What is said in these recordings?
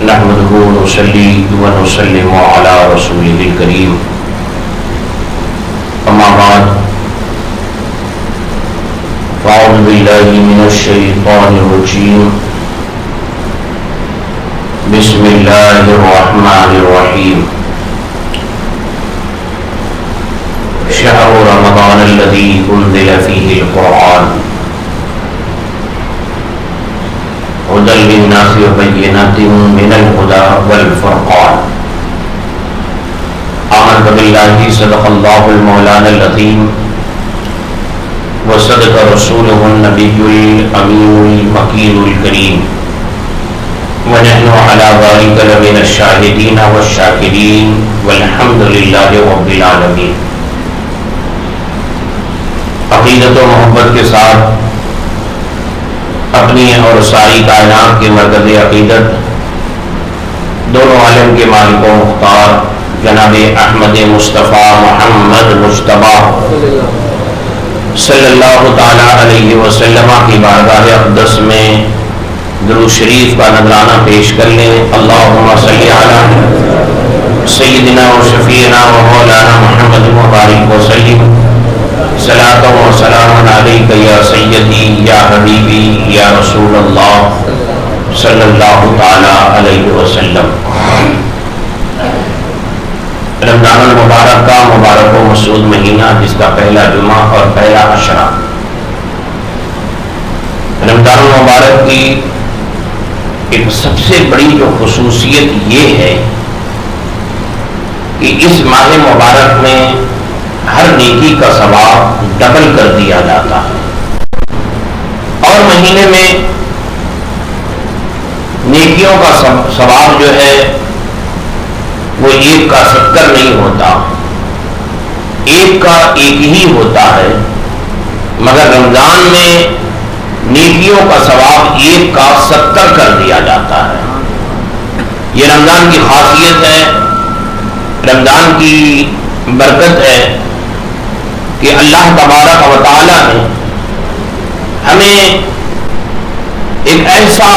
نحمده ونصلي ونسلم على رسوله الكريم أما بعد فأعوذ بالله من الشيطان الرجيم بسم الله الرحمن الرحيم شهر رمضان الذي أنزل فيه القرآن هدى للناس وبينات من الهدى والفرقان آمنت بالله صدق الله المولانا العظيم وصدق رسوله النبي الأمين المكين الكريم ونحن على ذلك لمن الشاهدين والشاكرين والحمد لله رب العالمين. عقیدت و محبت کے ساتھ اپنی اور ساری کائنات کے مرکز عقیدت دونوں عالم کے مالک و مختار جناب احمد مصطفیٰ محمد مجتبیٰ صلی اللہ تعالی علیہ وسلم کی بارگاہ اقدس میں درود شریف کا نذرانہ پیش کر لیں. اللہم صلی علی سیدنا و شفیعنا و مولانا محمد مبارک وسلم صلاۃ و سلام علیک یا سیدی یا حبیبی یا رسول اللہ صلی اللہ تعالی علیہ وسلم. رمضان المبارک کا مبارک و مسعود مہینہ جس کا پہلا جمعہ اور پہلا عشرہ. رمضان المبارک کی ایک سب سے بڑی جو خصوصیت یہ ہے کہ اس ماہ مبارک میں ہر نیکی کا ثواب ڈبل کر دیا جاتا ہے اور مہینے میں نیکیوں کا ثواب جو ہے وہ 1 کا 70 نہیں ہوتا، 1 کا 1 ہی ہوتا ہے، مگر رمضان میں نیکیوں کا ثواب 1 کا 70 کر دیا جاتا ہے. یہ رمضان کی خاصیت ہے، رمضان کی برکت ہے کہ اللہ تبارک و تعالی نے ہمیں ایک ایسا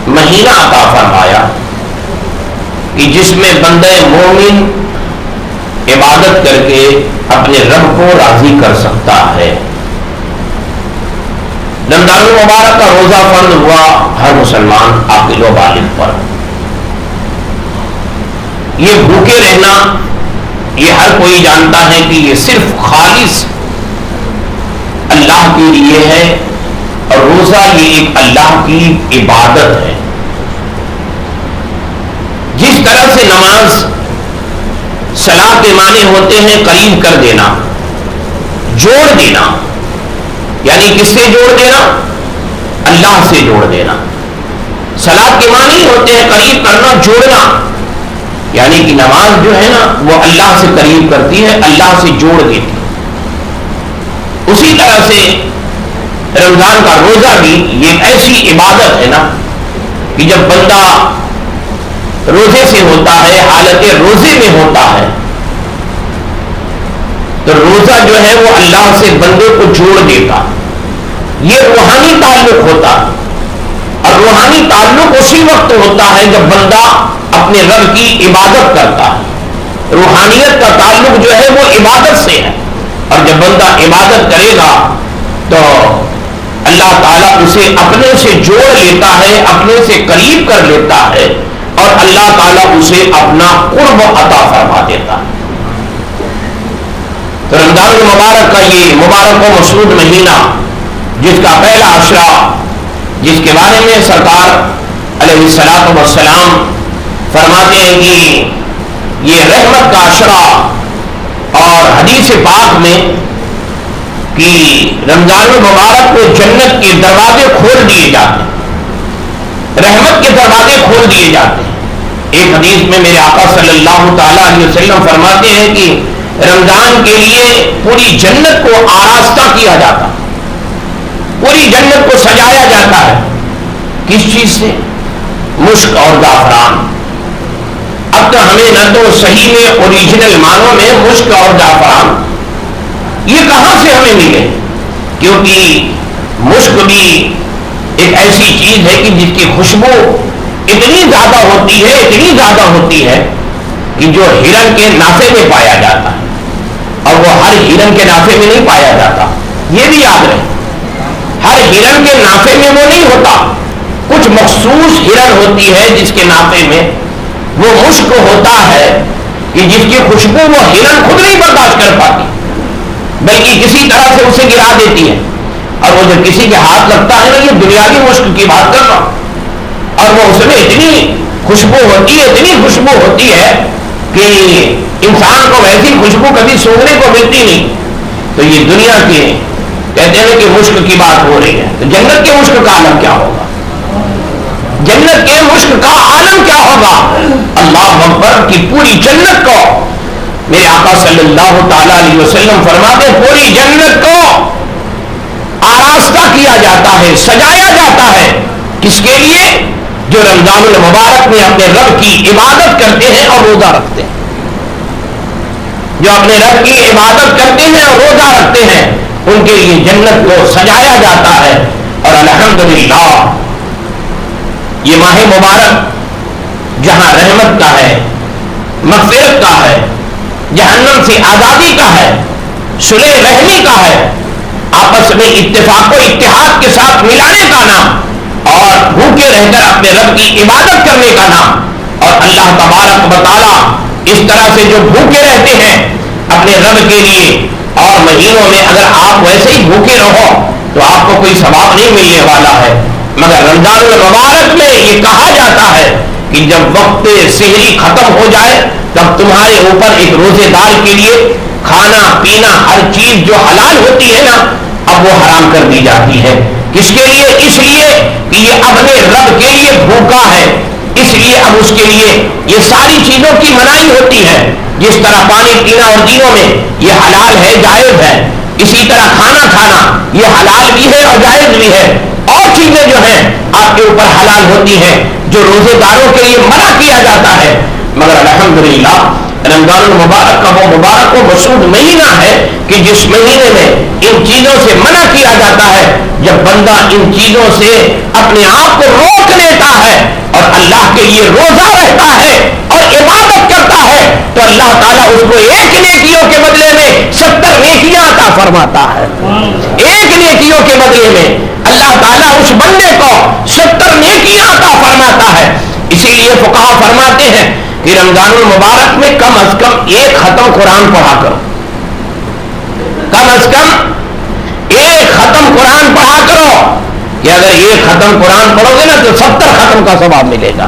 مہینہ عطا فرمایا کہ جس میں بندہ مومن عبادت کر کے اپنے رب کو راضی کر سکتا ہے. رمضان المبارک کا روزہ فرض ہوا ہر مسلمان عاقل و بالغ پر. یہ بھوکے رہنا یہ ہر کوئی جانتا ہے کہ یہ صرف خالص اللہ کے لیے ہے اور روزہ یہ ایک اللہ کی عبادت ہے. جس طرح سے نماز صلاح کے معنی ہوتے ہیں قریب کر دینا، جوڑ دینا، یعنی کس سے جوڑ دینا؟ اللہ سے جوڑ دینا. صلاح کے معنی ہوتے ہیں قریب کرنا، جوڑنا، یعنی کہ نماز جو ہے نا وہ اللہ سے قریب کرتی ہے، اللہ سے جوڑ دیتی. اسی طرح سے رمضان کا روزہ بھی یہ ایسی عبادت ہے نا کہ جب بندہ روزے سے ہوتا ہے، حالت روزے میں ہوتا ہے، تو روزہ جو ہے وہ اللہ سے بندے کو جوڑ دیتا. یہ روحانی تعلق ہوتا ہے اور روحانی تعلق اسی وقت ہوتا ہے جب بندہ اپنے رب کی عبادت کرتا ہے. روحانیت کا تعلق جو ہے وہ عبادت سے ہے اور جب بندہ عبادت کرے گا تو اللہ تعالیٰ اسے اپنے سے جوڑ لیتا ہے، اپنے سے قریب کر لیتا ہے اور اللہ تعالیٰ اسے اپنا قرب عطا فرما دیتا ہے. تو رمضان المبارک کا یہ مبارک و مسعود مہینہ جس کا پہلا عشرہ، جس کے بارے میں سرکار علیہ الصلوۃ والسلام فرماتے ہیں کہ یہ رحمت کا عشرہ، اور حدیث پاک میں کہ رمضان المبارک کو جنت کے دروازے کھول دیے جاتے ہیں، رحمت کے دروازے کھول دیے جاتے ہیں. ایک حدیث میں میرے آقا صلی اللہ تعالی علیہ وسلم فرماتے ہیں کہ رمضان کے لیے پوری جنت کو آراستہ کیا جاتا، پوری جنت کو سجایا جاتا ہے. کس چیز سے؟ مشک اور زعفران. اب تو ہمیں نہ تو صحیح میں اوریجنل معنوں میں مشک اور زعفران یہ کہاں سے ہمیں ملے، کیونکہ مشک بھی ایک ایسی چیز ہے کہ جس کی خوشبو اتنی زیادہ ہوتی ہے کہ جو ہرن کے نافے میں پایا جاتا ہے اور وہ ہر ہرن کے نافے میں نہیں پایا جاتا. یہ بھی یاد رہے, ہر ہرن کے نافے میں وہ نہیں ہوتا. کچھ مخصوص ہرن ہوتی ہے جس کے نافے میں وہ مشک ہوتا ہے کہ جس کی خوشبو وہ ہرن خود نہیں برداشت کر پاتی, بلکہ کسی طرح سے اسے گرا دیتی ہے. اور وہ جب کسی کے ہاتھ لگتا ہے نا, یہ دنیاوی مشک کی بات کر رہا ہوں, اور وہ اس میں اتنی خوشبو ہوتی ہے کہ انسان کو ویسی خوشبو کبھی سونگنے کو ملتی نہیں. تو یہ دنیا کے کہتے ہیں کہ مشک کی بات ہو رہی ہے, تو جنت کے مشک کا عالم کیا ہوگا, جنت کے مشک کا عالم کیا ہوگا. اللہ اکبر کی پوری جنت کو میرے آقا صلی اللہ تعالی علیہ وسلم فرماتے ہیں پوری جنت کو آراستہ کیا جاتا ہے, سجایا جاتا ہے. کس کے لیے؟ جو رمضان المبارک میں اپنے رب کی عبادت کرتے ہیں اور روزہ رکھتے ہیں. جو اپنے رب کی عبادت کرتے ہیں اور روزہ رکھتے ہیں ان کے لیے جنت کو سجایا جاتا ہے. اور الحمدللہ یہ ماہ مبارک جہاں رحمت کا ہے, مغفرت کا ہے, جہنم سے آزادی کا ہے, صلح رحمی کا ہے, آپس میں اتفاق و اتحاد کے ساتھ ملانے کا نام, اور بھوکے رہ کر اپنے رب کی عبادت کرنے کا نام. اور اللہ تبارک و تعالی اس طرح سے جو بھوکے رہتے ہیں اپنے رب کے لیے, اور مہینوں میں اگر آپ ویسے ہی بھوکے رہو تو آپ کو کوئی ثواب نہیں ملنے والا ہے. مگر رمضان المبارک میں یہ کہا جاتا ہے کہ جب وقت سحری ختم ہو جائے تب تمہارے اوپر ایک روزے دار کے لیے کھانا پینا ہر چیز جو حلال ہوتی ہے نا, اب وہ حرام کر دی جاتی ہے. کس کے لیے؟ اس لیے کہ یہ اپنے رب کے لیے بھوکا ہے, اس لیے اب اس کے لیے یہ ساری چیزوں کی منائی ہوتی ہے. جس طرح پانی پینا اور دینوں میں یہ حلال ہے, جائز ہے, اسی طرح کھانا کھانا یہ حلال بھی ہے اور جائز بھی ہے. اور چیزیں جو ہیں آپ کے اوپر حلال ہوتی ہیں جو روزے داروں کے لیے منع کیا جاتا ہے. مگر الحمدللہ رمضان المبارک کا وہ مبارک و مسعود مہینہ ہے کہ جس مہینے میں ان چیزوں سے منع کیا جاتا ہے. جب بندہ ان چیزوں سے اپنے آپ کو روک لیتا ہے اور اللہ کے لیے روزہ رہتا ہے اور عبادت کرتا ہے تو اللہ تعالیٰ اس کو ایک نیکیوں کے بدلے میں 70 نیکیاں عطا فرماتا ہے. ایک نیکیوں کے بدلے میں اللہ تعالیٰ اس بندے کو 70 نیکیاں عطا فرماتا ہے. اسی لیے فقہا فرماتے ہیں کہ رمضان المبارک میں کم از کم ایک ختم قرآن پڑھا کرو, کم از کم ایک ختم قرآن پڑھا کرو, کہ اگر ایک ختم قرآن پڑھو گے نا تو 70 ختم کا ثواب ملے گا.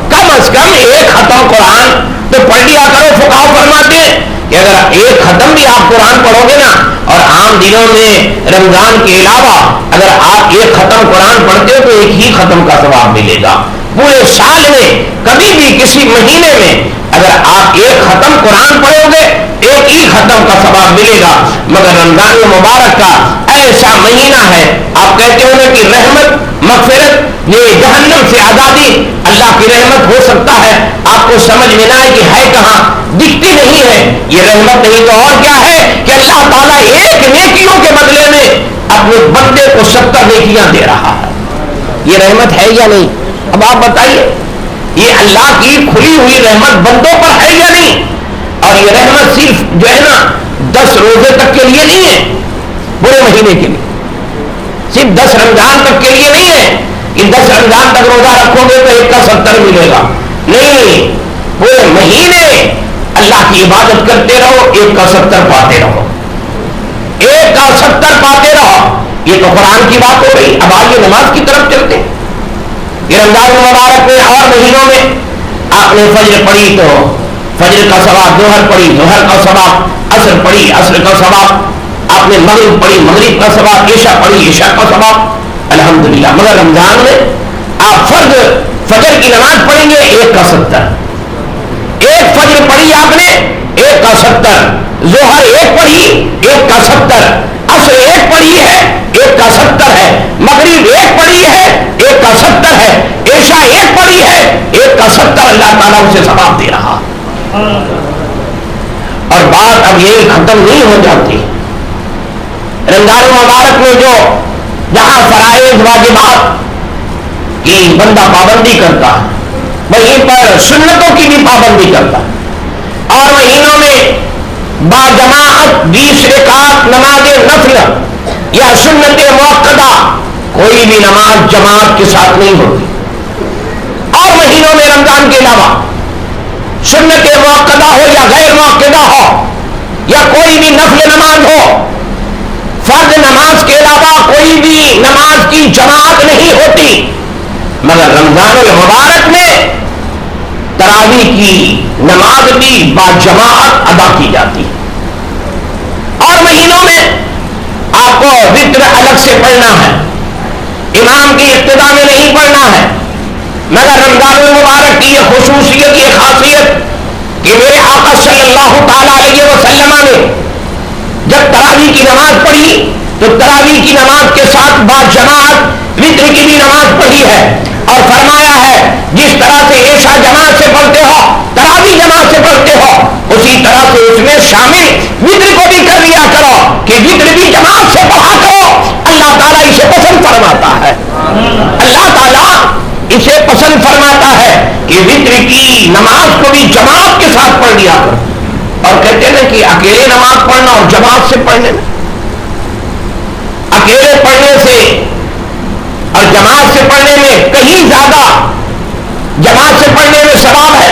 کم از کم ایک ختم قرآن تو پڑھ لیا کرو. فقہا فرماتے ہیں کہ اگر ایک ختم بھی آپ قرآن پڑھو گے نا, اور عام دنوں میں رمضان کے علاوہ اگر آپ ایک ختم قرآن پڑھتے ہو تو ایک ہی ختم کا ثواب ملے گا. پورے سال میں کبھی بھی کسی مہینے میں اگر آپ ایک ختم قرآن پڑھو گے ایک ہی ختم کا ثواب ملے گا. مگر رمضان المبارک کا ایسا مہینہ ہے, آپ کہتے ہو نا کہ رحمت مغفرت یہ جہنم سے آزادی, اللہ کی رحمت ہو سکتا ہے آپ کو سمجھ میں نہ آئے کہ ہے کہاں, دکھتی نہیں ہے. یہ رحمت نہیں تو اور کیا ہے کہ اللہ تعالیٰ ایک نیکیوں کے بدلے میں اپنے بندے کو 70 نیکیاں دے رہا ہے. یہ رحمت ہے یا نہیں؟ اب آپ بتائیے, یہ اللہ کی کھلی ہوئی رحمت بندوں پر ہے یا نہیں؟ اور یہ رحمت صرف جو ہے نا 10 روزے تک کے لیے نہیں ہے, پورے مہینے کے لیے, صرف 10 رمضان تک کے لیے نہیں ہے کہ 10 رمضان تک روزہ رکھو گے تو ایک کا 70 ملے گا. نہیں, پورے مہینے اللہ کی عبادت کرتے رہو, ایک کا 70 پاتے رہو, ایک کا 70 پاتے رہو. یہ تو قرآن کی بات ہو گئی. اب آئیے نماز کی طرف چلتے. یہ رمضان المبارک میں اور مہینوں میں آپ نے فجر پڑھی تو فجر کا ثواب, ظہر پڑھی ظہر کا ثواب, عصر پڑھی عصر کا ثواب, آپ نے مغرب پڑھی مغرب کا ثواب, عشاء پڑھی عشاء کا ثواب, الحمدللہ. مگر رمضان میں آپ فجر کی نماز پڑھیں گے 1 کا 70, ایک فجر پڑھی آپ نے 1 کا 70, ظہر 1 پڑھی 1 کا 70, عصر 1 پڑھی ہے 1 کا 70 ہے, مغرب 1 پڑھی ہے 1 کا 70 ہے, عشاء 1 پڑھی ہے 1 کا 70. اللہ تعالیٰ اسے ثواب دے رہا. اور بات اب یہی ختم نہیں ہو جاتی. رمضان مبارک میں جو جہاں فرائض واجبات کی بندہ پابندی کرتا ہے، وہیں پر سنتوں کی بھی پابندی کرتا ہے، اور مہینوں میں باجماعت 20 رکعت نماز نفل یا سنت موقدہ کوئی بھی نماز جماعت کے ساتھ نہیں ہوتی، اور مہینوں میں رمضان کے علاوہ سنت موقدہ ہو یا غیر موقدہ ہو یا کوئی بھی نفل نماز ہو، فرض نماز کے علاوہ کوئی بھی نماز کی جماعت نہیں ہوتی، مگر رمضان المبارک میں تراویح کی نماز بھی باجماعت ادا کی جاتی ہے، اور مہینوں میں آپ کو وتر الگ سے پڑھنا ہے، امام کی ابتدا میں نہیں پڑھنا ہے، مگر رمضان المبارک کی یہ خصوصیت، یہ خاصیت کہ میرے آقا صلی اللہ تعالی علیہ وسلم نے جب تراویح کی نماز پڑھی تو تراویح کی نماز کے ساتھ باجماعت وتر کی بھی نماز پڑھی ہے، اور فرمایا ہے جس طرح سے عشاء جماعت سے پڑھتے ہو، تراویح جماعت سے پڑھتے ہو، اسی طرح سے اس میں شامل وتر کو بھی کر لیا کرو کہ وتر بھی جماعت سے پڑھا کرو۔ اللہ تعالیٰ اسے پسند فرماتا ہے، اللہ تعالیٰ اسے پسند فرماتا ہے کہ وتر کی نماز کو بھی جماعت کے ساتھ پڑھ لیا کرو، اور کہتے ہیں کہ اکیلے نماز پڑھنا اور جماعت سے پڑھنے میں، اکیلے پڑھنے سے اور جماعت سے پڑھنے میں کہیں زیادہ جماعت سے پڑھنے میں ثواب ہے،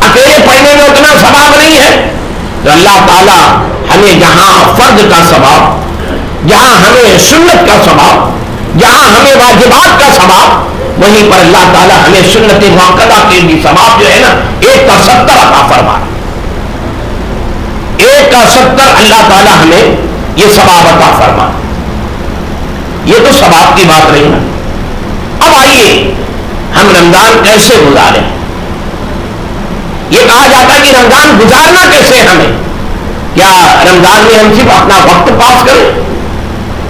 اکیلے پڑھنے میں اتنا ثواب نہیں ہے۔ تو اللہ تعالیٰ ہمیں جہاں فرض کا ثواب، جہاں ہمیں سنت کا ثواب، جہاں ہمیں واجبات کا ثواب، وہیں پر اللہ تعالیٰ ہمیں سنت موقدہ کے بھی ثواب جو ہے نا 1/70 عطا فرما، 1/70 اللہ تعالیٰ ہمیں یہ ثواب عطا فرما۔ یہ تو ثواب کی بات رہی نا۔ اب آئیے ہم رمضان کیسے گزاریں؟ یہ کہا جاتا ہے کہ رمضان گزارنا کیسے ہمیں؟ کیا رمضان میں ہم صرف اپنا وقت پاس کریں،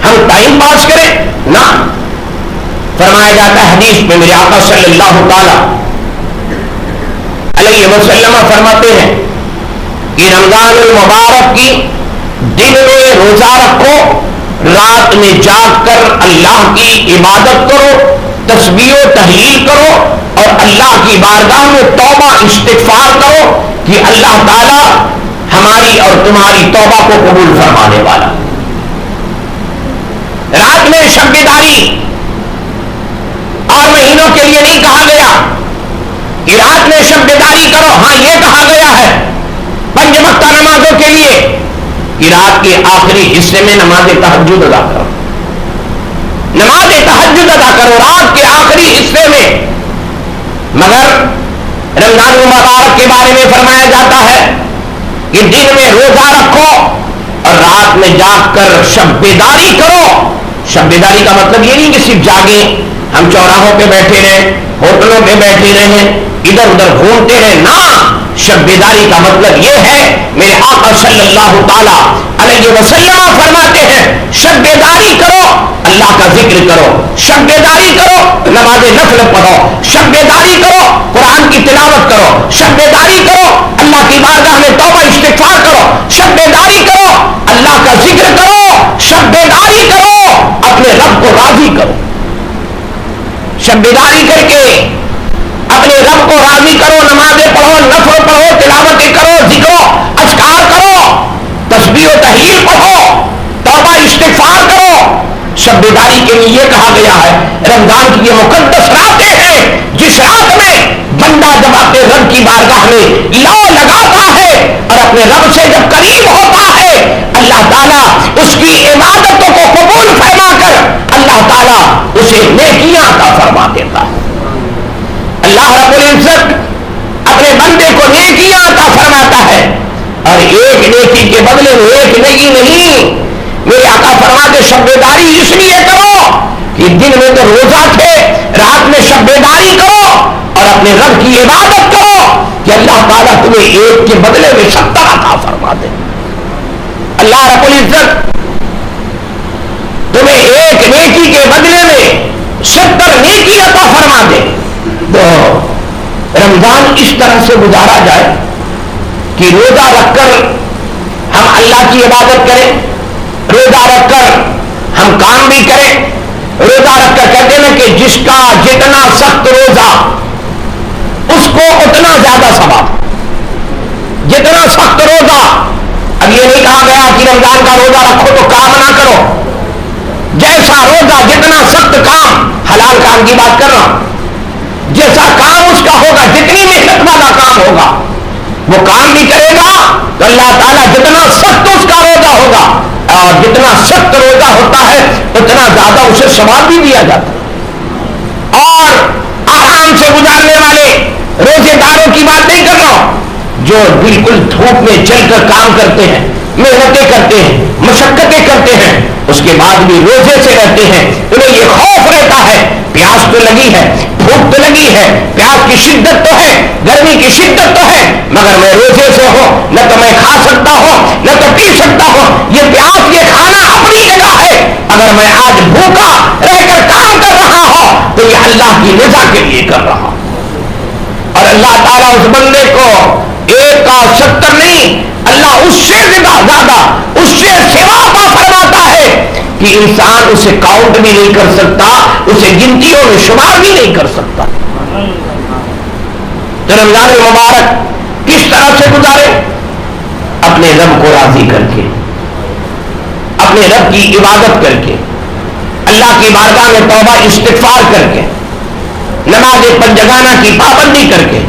ہم ٹائم پاس کریں؟ نہ، فرمایا جاتا ہے حدیث میں میرے آقا صلی اللہ تعالی علیہ وسلم فرماتے ہیں کہ رمضان المبارک کی دن میں روزہ رکھو، رات میں جاگ کر اللہ کی عبادت کرو، تسبیح و تحلیل کرو، اور اللہ کی بارگاہ میں توبہ استغفار کرو کہ اللہ تعالی ہماری اور تمہاری توبہ کو قبول فرمانے والا۔ رات میں شب بیداری اور مہینوں کے لیے نہیں کہا گیا کہ رات میں شب بیداری کرو، ہاں یہ کہا گیا ہے 5 وقتہ نمازوں کے لیے کہ رات کے آخری حصے میں نماز تہجد ادا کرو، نماز تہجد ادا کرو رات کے آخری حصے میں۔ مگر رمضان المبارک کے بارے میں فرمایا جاتا ہے کہ دن میں روزہ رکھو اور رات میں جاگ کر شب بیداری کرو۔ شب بیداری کا مطلب یہ نہیں کہ صرف جاگیں، ہم چوراہوں پہ بیٹھے رہیں، ہوٹلوں پہ بیٹھے رہیں، ادھر ادھر گھومتے رہیں، نہ، شب بیداری کا مطلب یہ ہے، میرے آقا صلی اللہ تعالی علیہ وسلم فرماتے ہیں شب بیداری کرو، اللہ کا ذکر کرو، شب بیداری کرو، نماز نفل پڑھو، شب بیداری کرو، قرآن کی تلاوت کرو، شب بیداری کرو، اللہ کی بارگاہ میں توبہ استغفار کرو، شب بیداری کرو، اللہ کا ذکر کرو، شب بیداری کرو، اپنے رب کو راضی کرو، شب بیداری کر کے اپنے رب کو راضی کرو، نمازیں پڑھو، نفل پڑھو، تلاوتیں کرو، ذکرو اذکار کرو، تسبیح و تحلیل پڑھو، توبہ استغفار کرو۔ شب بیداری کے لیے یہ کہا گیا ہے، رمضان کی یہ مقدس راتیں ہیں جس رات میں بندہ جب اپنے رب کی بارگاہ میں لا لگاتا ہے اور اپنے رب سے جب قریب ہوتا ہے، اللہ تعالیٰ اس کی عبادتوں کو قبول فرما کر اللہ تعالیٰ اسے نیکیاں عطا فرما دیتا ہے۔ اللہ رب العزت اپنے بندے کو نیکیاں عطا فرماتا ہے، اور ایک نیکی کے بدلے میں ایک نیکی نہیں، میرے آقا فرماتے شب بیداری اس لیے کرو کہ دن میں تو روزہ تھے، رات میں شب بیداری کرو اور اپنے رب کی عبادت کرو کہ اللہ تعالیٰ تمہیں ایک کے بدلے میں 70 عطا فرما دے۔ اللہ رب العزت تمہیں ایک نیکی کے بدلے میں 70 نیکی عطا فرما دے۔ تو رمضان اس طرح سے گزارا جائے کہ روزہ رکھ کر ہم اللہ کی عبادت کریں، روزہ رکھ کر ہم کام بھی کریں، روزہ رکھ کر کہتے ہیں کہ جس کا جتنا سخت روزہ اس کو اتنا زیادہ ثواب، جتنا سخت روزہ۔ اب یہ نہیں کہا گیا کہ رمضان کا روزہ رکھو تو کام نہ کرو، جیسا روزہ جتنا سخت کام، حلال کام کی بات کر رہا ہوں، جیسا کام اس کا ہوگا، جتنی محنت والا کام ہوگا وہ کام بھی کرے گا تو اللہ تعالیٰ جتنا سخت اس کا روزہ ہوگا، اور جتنا سخت روزہ ہوتا ہے اتنا زیادہ اسے ثواب بھی دیا جاتا ہے۔ اور آرام سے گزارنے والے روزے داروں کی بات نہیں کر رہا ہوں، جو بالکل دھوپ میں چل کر کام کرتے ہیں، محنتیں کرتے ہیں، مشقتیں کرتے ہیں، اس کے بعد بھی روزے سے رہتے ہیں، انہیں یہ خوف رہتا ہے پیاس تو لگی ہے، بھوک تو لگی ہے، پیاس کی شدت تو ہے، گرمی کی شدت تو ہے، مگر میں روزے سے ہوں، نہ تو میں کھا سکتا ہوں نہ تو پی سکتا ہوں، یہ پیاس یہ کھانا اپنی جگہ ہے، اگر میں آج بھوکا رہ کر کام کر رہا ہوں تو یہ اللہ کی رضا کے لیے کر رہا ہوں۔ اور اللہ تعالیٰ اس بندے کو 1 کا 70 نہیں، اللہ اس سے زیادہ، اس سے سوا فرماتا ہے کہ انسان اسے کاؤنٹ بھی نہیں کر سکتا، اسے گنتیوں میں شمار بھی نہیں کر سکتا۔ تو رمضان مبارک کس طرح سے گزارے؟ اپنے رب کو راضی کر کے، اپنے رب کی عبادت کر کے، اللہ کی بارگاہ میں توبہ استغفار کر کے، نماز پنجگانہ کی پابندی کر کے،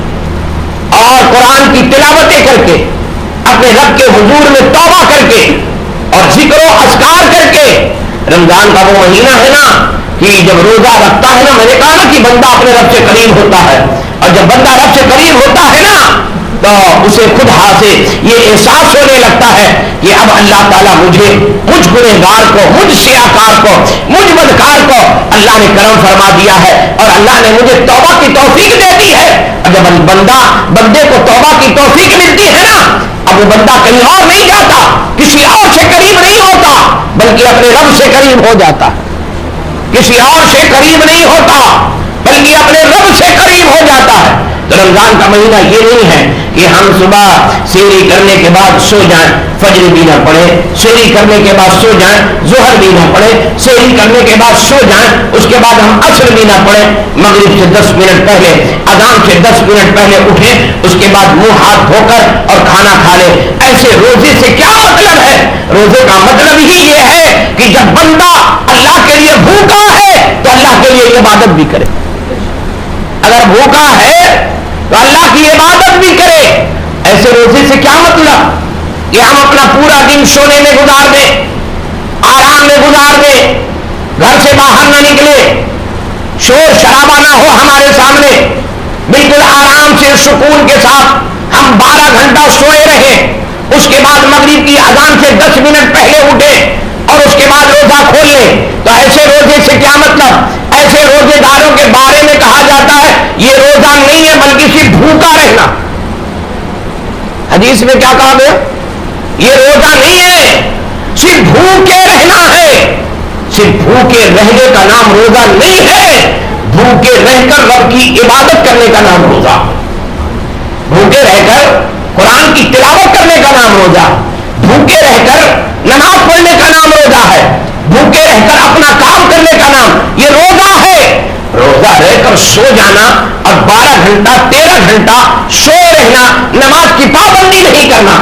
اور قرآن کی تلاوتیں کر کے، اپنے رب کے حضور میں توبہ کر کے اور ذکر و اذکار کر کے۔ رمضان کا وہ مہینہ ہے نا کہ جب روزہ رکھتا ہے نا، میں نے کہا نا کہ بندہ اپنے رب سے قریب ہوتا ہے، اور جب بندہ رب سے قریب ہوتا ہے نا تو اسے خود ہاتھ سے یہ احساس ہونے لگتا ہے کہ اب اللہ تعالیٰ مجھ گنہگار کو، مجھ سیاکار کو، مجھ بدکار کو اللہ نے کرم فرما دیا ہے، اور اللہ نے مجھے توبہ کی توفیق دے دی ہے۔ اور جب بندے کو توبہ کی توفیق ملتی ہے نا، اب وہ بندہ کہیں اور نہیں جاتا، کسی اور سے قریب نہیں ہوتا، بلکہ اپنے رب سے قریب ہو جاتا ہے، کسی اور سے قریب نہیں ہوتا بلکہ اپنے رب سے قریب ہو جاتا ہے۔ تو رمضان کا مہینہ یہ نہیں ہے کہ ہم صبح سحری کرنے کے بعد سو جائیں، فجر بھی نہ پڑھے، سحری کرنے کے بعد سو جائیں، ظہر بھی نہ پڑھے، سحری کرنے کے بعد سو جائیں، اس کے بعد ہم عصر بھی نہ پڑھیں، مغرب سے 10 منٹ پہلے، اذان سے 10 منٹ پہلے اٹھیں، اس کے بعد منہ ہاتھ دھو کر اور کھانا کھا لیں۔ ایسے روزے سے کیا مطلب ہے؟ روزے کا مطلب ہی یہ ہے کہ جب بندہ اللہ کے لیے بھوکا ہے تو اللہ کے لیے عبادت بھی کرے، اگر بھوکا ہے تو اللہ کی عبادت بھی کرے۔ ایسے روزے سے کیا مطلب کہ ہم اپنا پورا دن سونے میں گزار دیں، آرام میں گزار دیں، گھر سے باہر نہ نکلے، شور شرابہ نہ ہو ہمارے سامنے، بالکل آرام سے سکون کے ساتھ ہم 12 گھنٹہ سوئے رہیں، اس کے بعد مغرب کی اذان سے 10 منٹ پہلے اٹھیں اور اس کے بعد روزہ کھول لیں۔ تو ایسے روزے سے کیا مطلب؟ ایسے روزے داروں کے بارے میں کہا جاتا ہے یہ روزہ نہیں ہے بلکہ صرف بھوکا رہنا۔ حدیث میں کیا کہا گیا؟ یہ روزہ نہیں ہے، صرف بھوکے رہنا ہے۔ صرف بھوکے رہنے کا نام روزہ نہیں ہے، بھوکے رہ کر رب کی عبادت کرنے کا نام روزہ، بھوکے رہ کر قرآن کی تلاوت کرنے کا نام روزہ، بھوکے رہ کر نماز پڑھنے کا نام روزہ ہے، بھوکے رہ کر اپنا کام کرنے کا نام یہ روزہ ہے۔ روزہ رہ کر سو جانا اور 12 گھنٹہ 13 گھنٹہ سو رہنا، نماز کی پابندی نہیں کرنا،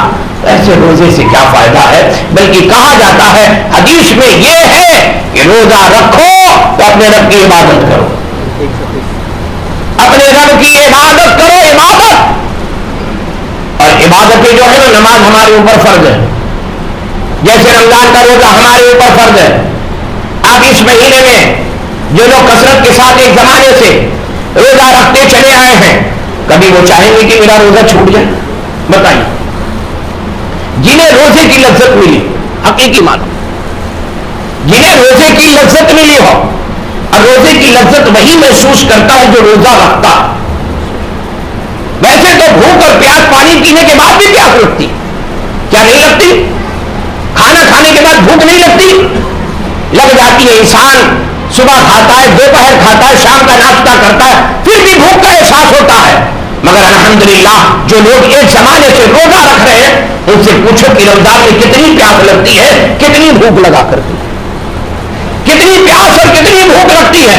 ایسے روزے سے کیا فائدہ ہے؟ بلکہ کہا جاتا ہے حدیث میں یہ ہے کہ روزہ رکھو تو اپنے رب کی عبادت کرو، اپنے رب کی عبادت کرو، عبادت۔ اور عبادتیں جو ہے نا، نماز ہمارے اوپر فرض ہے، جیسے رمضان کا روزہ ہمارے اوپر فرض ہے۔ اب اس مہینے میں جو لوگ کثرت کے ساتھ ایک زمانے سے روزہ رکھتے چلے آئے ہیں، کبھی وہ چاہیں گے کہ میرا روزہ چھوٹ جائے؟ بتائیے، جنہیں روزے کی لذت ملی، حقیقی معنی جنہیں روزے کی لذت ملی ہو، اور روزے کی لذت وہی محسوس کرتا ہے جو روزہ رکھتا۔ ویسے تو بھوک اور پیاس پانی پینے کے بعد بھی پیاس لگتی، کیا نہیں لگتی؟ کھانا کھانے کے بعد بھوک نہیں لگتی؟ لگ جاتی ہے۔ انسان صبح کھاتا ہے، دوپہر کھاتا ہے، شام کا ناشتہ کرتا ہے، پھر بھی بھوک کا احساس ہوتا ہے۔ مگر الحمدللہ جو لوگ ایک زمانے سے روزہ رکھ رہے ہیں ان سے پوچھو کہ رمضان میں کتنی پیاس لگتی ہے، کتنی بھوک لگا کرتی ہے، کتنی پیاس پیاس اور کتنی بھوک لگتی ہے،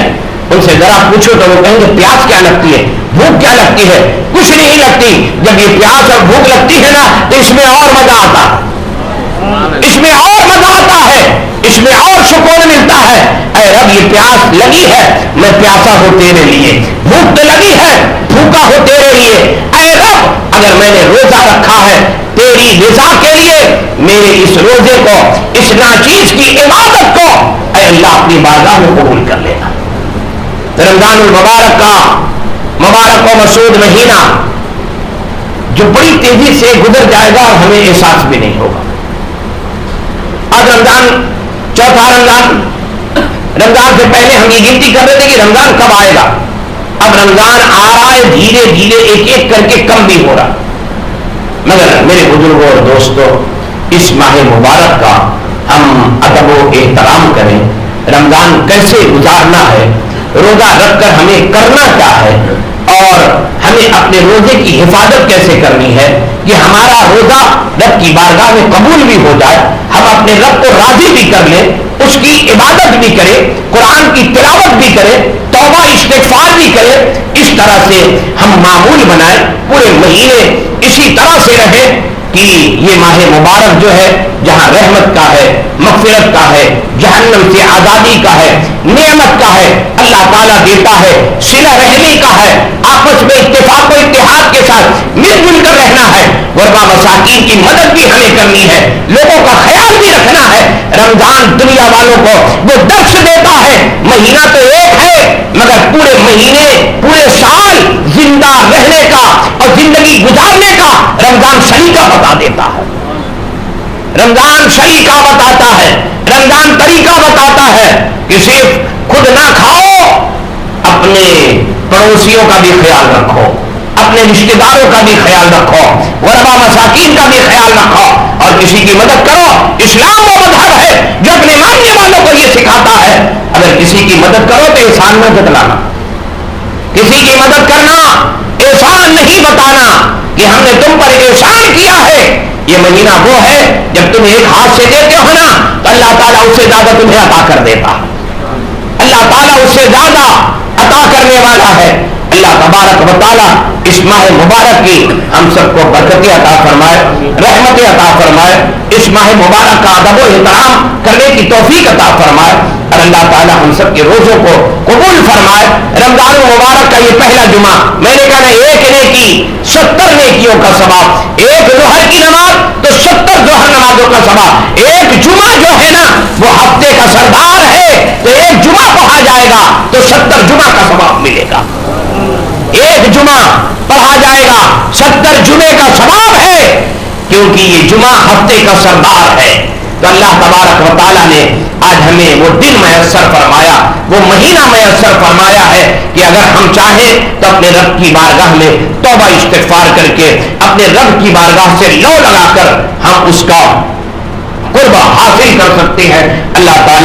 ان سے ذرا پوچھو تو وہ کہیں گے پیاس کیا لگتی ہے، بھوک کیا لگتی ہے، کچھ نہیں لگتی۔ جب یہ پیاس اور بھوک لگتی ہے نا تو اس میں اور مزہ آتا ہے، اس میں اور مزہ آتا ہے، اس میں اور سکون ملتا ہے۔ اے رب یہ پیاس لگی ہے، میں پیاسا ہوں تیرے لیے، بھوک تو لگی ہے، بھوکا ہوں تیرے لیے۔ اے رب اگر میں نے روزہ رکھا ہے تیری رضا کے لیے، میرے اس روزے کو، اس ناچیز کی عبادت کو اے اللہ اپنی بارگاہ میں قبول کر لینا۔ رمضان المبارک کا مبارک و مسعود مہینہ جو بڑی تیزی سے گزر جائے گا اور ہمیں احساس بھی نہیں ہوگا۔ اب رمضان، چوتھا رمضان، رمضان سے پہلے ہم یہ گنتی کر رہے تھے کہ رمضان کب آئے گا، اب رمضان آ رہا ہے، دھیرے دھیرے ایک ایک کر کے کم بھی ہو رہا۔ مگر میرے بزرگوں اور دوستوں، اس ماہ مبارک کا ہم ادب و احترام کریں، رمضان کیسے گزارنا ہے، روزہ رکھ کر ہمیں کرنا کیا ہے، اور ہمیں اپنے روزے کی حفاظت کیسے کرنی ہے کہ ہمارا روزہ رب کی بارگاہ میں قبول بھی ہو جائے، ہم اپنے رب کو راضی بھی کر لیں، اس کی عبادت بھی کریں، قرآن کی تلاوت بھی کریں، توبہ استغفار بھی کریں، اس طرح سے ہم معمول بنائیں، پورے مہینے اسی طرح سے رہیں کہ یہ ماہ مبارک جو ہے جہاں رحمت کا ہے، مغفرت کا ہے، جہنم سے آزادی کا ہے، نعمت کا ہے، اللہ تعالیٰ دیتا ہے، صلہ رحمی کا ہے، آپس میں اتفاق و اتحاد کے ساتھ مل جل کر رہنا ہے، غربا مساکین کی مدد بھی ہمیں کرنی ہے، لوگوں کا خیال بھی رکھنا ہے۔ رمضان دنیا والوں کو وہ درس دیتا ہے، مہینہ تو ایک ہے مگر پورے مہینے، پورے سال زندہ رہنے کا اور زندگی گزارنے کا رمضان سلیقہ بتا دیتا ہے، رمضان سلیقہ بتاتا ہے، رمضان طریقہ بتاتا ہے کہ صرف خود نہ کھاؤ، اپنے پڑوسیوں کا بھی خیال رکھو، اپنے رشتہ داروں کا بھی خیال رکھو، غربا مساکین کا بھی خیال رکھو اور کسی کی مدد کرو۔ اسلام وہ مذہب ہے جو اپنے ماننے والوں کو یہ سکھاتا ہے اگر کسی کی مدد کرو تو احسان نہ جتلانا، کسی کی مدد کرنا احسان نہیں بتانا کہ ہم نے تم پر احسان کیا ہے۔ یہ مہینہ وہ ہے جب تم ایک ہاتھ سے دیتے ہو نا تو اللہ تعالیٰ اس سے زیادہ تمہیں عطا کر دیتا ہے، اللہ تعالیٰ اس سے زیادہ عطا کرنے والا ہے۔ اللہ تبارک و تعالیٰ اس ماہ مبارک کی ہم سب کو برکتیں عطا فرمائے، رحمتیں عطا فرمائے، اس ماہ مبارک کا ادب و احترام کرنے کی توفیق عطا فرمائے اور اللہ تعالیٰ ہم سب کے روزوں کو قبول فرمائے۔ رمضان مبارک کا یہ پہلا جمعہ، میں نے کہا ایک نیکی 70 نیکیوں کا ثواب، ایک ظہر کی نماز تو 70 ظہر نمازوں کا ثواب، ایک جمعہ جو ہے نا وہ ہفتے کا سردار ہے تو ایک جمعہ پڑھا جائے گا تو 70 جمعہ کا ثواب ملے گا، ایک جمعہ پڑھا جائے گا 70 جمعے کا ثواب ہے، کیونکہ یہ جمعہ ہفتے کا سردار ہے۔ تو اللہ تبارک و تعالیٰ نے آج ہمیں وہ دن میسر فرمایا، وہ مہینہ میسر فرمایا ہے کہ اگر ہم چاہیں تو اپنے رب کی بارگاہ میں توبہ استغفار کر کے اپنے رب کی بارگاہ سے لو لگا کر ہم اس کا قرب حاصل کر سکتے ہیں۔ اللہ تعالیٰ